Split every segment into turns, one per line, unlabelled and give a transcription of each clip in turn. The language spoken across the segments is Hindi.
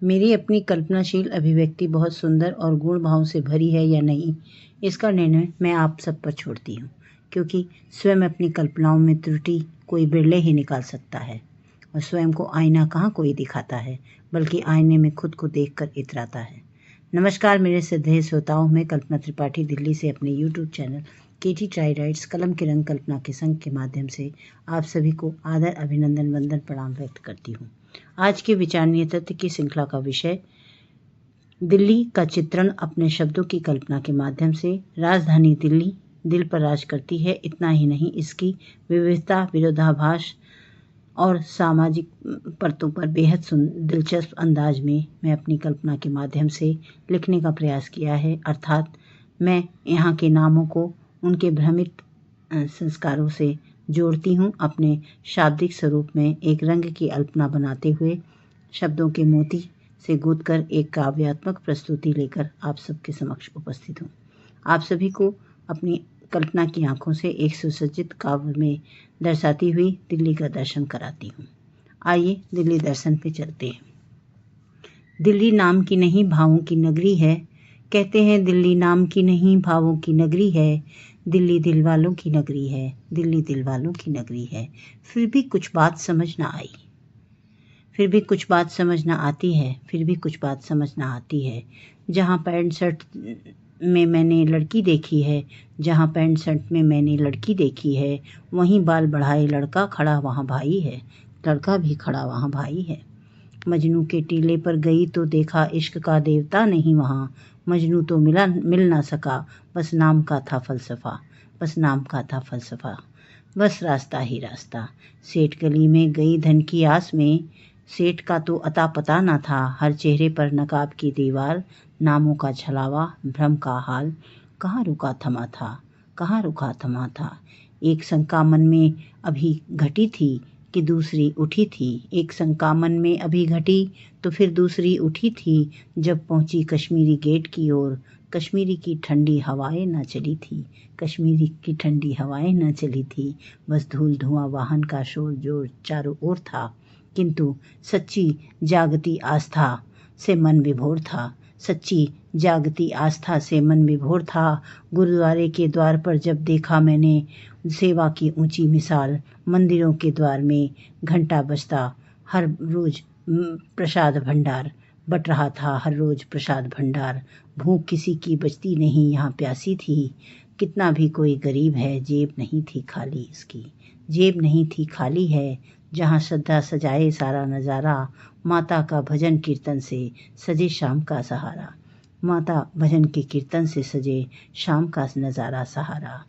मेरी अपनी कल्पनाशील अभिव्यक्ति बहुत सुंदर और गुण भाव से भरी है या नहीं, इसका निर्णय मैं आप सब पर छोड़ती हूँ, क्योंकि स्वयं अपनी कल्पनाओं में त्रुटि कोई बिरले ही निकाल सकता है। और स्वयं को आईना कहाँ कोई दिखाता है, बल्कि आईने में खुद को देखकर इतराता है। नमस्कार मेरे श्रद्धेय श्रोताओं, मैं कल्पना त्रिपाठी दिल्ली से अपने YouTube चैनल केटी ट्राई राइट्स कलम के रंग कल्पना के संग के माध्यम से आप सभी को आदर, अभिनंदन, वंदन, प्रणाम व्यक्त करती हूँ। आज के विचारणीय तथ्य की श्रृंखला का विषय दिल्ली का चित्रण अपने शब्दों की कल्पना के माध्यम से। राजधानी दिल्ली दिल पर राज करती है। इतना ही नहीं, इसकी विविधता, विरोधाभास और सामाजिक परतों पर बेहद दिलचस्प अंदाज में मैं अपनी कल्पना के माध्यम से लिखने का प्रयास किया है। अर्थात मैं यहाँ के नामों को उनके भ्रमित संस्कारों से जोड़ती हूँ, अपने शाब्दिक स्वरूप में एक रंग की अल्पना बनाते हुए शब्दों के मोती से गूंथकर एक काव्यात्मक प्रस्तुति लेकर आप सबके समक्ष उपस्थित हूँ। आप सभी को अपनी कल्पना की आंखों से एक सुसज्जित काव्य में दर्शाती हुई दिल्ली का दर्शन कराती हूँ। आइए दिल्ली दर्शन पे चलते हैं। दिल्ली नाम की नहीं भावों की नगरी है, कहते हैं दिल्ली नाम की नहीं भावों की नगरी है। दिल्ली दिल वालों की नगरी है, दिल्ली दिल वालों की नगरी है। फिर भी कुछ बात समझ ना आई, फिर भी कुछ बात समझ ना आती है, फिर भी कुछ बात समझ ना आती है। जहाँ पैंट शर्ट में मैंने लड़की देखी है, जहाँ पैंट शर्ट में मैंने लड़की देखी है, वहीं बाल बढ़ाए लड़का खड़ा वहाँ भाई है, लड़का भी खड़ा वहाँ भाई है। मजनू के टीले पर गई तो देखा इश्क का देवता नहीं वहाँ। मजनू तो मिल ना सका, बस नाम का था फलसफा, बस नाम का था फलसफा, बस रास्ता ही रास्ता। सेठ गली में गई धन की आस में, सेठ का तो अता पता न था। हर चेहरे पर नकाब की दीवार, नामों का छलावा, भ्रम का हाल। कहाँ रुका थमा था, कहाँ रुका थमा था। एक शंका मन में अभी घटी थी कि दूसरी उठी थी, एक शंका मन में अभी घटी तो फिर दूसरी उठी थी। जब पहुंची कश्मीरी गेट की ओर, कश्मीरी की ठंडी हवाएं न चली थी, कश्मीरी की ठंडी हवाएं न चली थी। बस धूल धुआं वाहन का शोर जो चारों ओर था, किंतु सच्ची जागती आस्था से मन विभोर था, सच्ची जागती आस्था से मन विभोर था। गुरुद्वारे के द्वार पर जब देखा मैंने सेवा की ऊंची मिसाल, मंदिरों के द्वार में घंटा बजता, हर रोज प्रसाद भंडार बट रहा था, हर रोज प्रसाद भंडार। भूख किसी की बचती नहीं, यहाँ प्यासी थी। कितना भी कोई गरीब है, जेब नहीं थी खाली इसकी, जेब नहीं थी खाली है। जहाँ श्रद्धा सजाए सारा नज़ारा, माता का भजन कीर्तन से सजे शाम का सहारा, माता भजन के कीर्तन से सजे शाम का नज़ारा सहारा।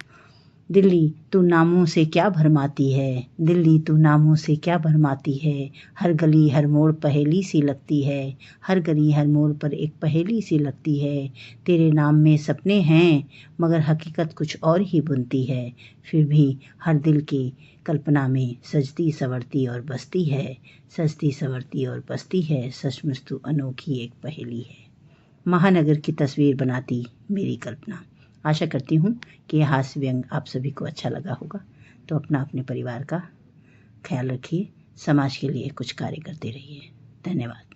दिल्ली तू नामों से क्या भरमाती है, दिल्ली तू नामों से क्या भरमाती है। हर गली हर मोड़ पहेली सी लगती है, हर गली हर मोड़ पर एक पहेली सी लगती है। तेरे नाम में सपने हैं मगर हकीकत कुछ और ही बुनती है। फिर भी हर दिल की कल्पना में सजती संवरती और बसती है, सजती संवरती और बसती है। सचमुच तू अनोखी एक पहेली है। महानगर की तस्वीर बनाती मेरी कल्पना। आशा करती हूँ कि यह हास्य व्यंग आप सभी को अच्छा लगा होगा। तो अपने परिवार का ख्याल रखिए, समाज के लिए कुछ कार्य करते रहिए। धन्यवाद।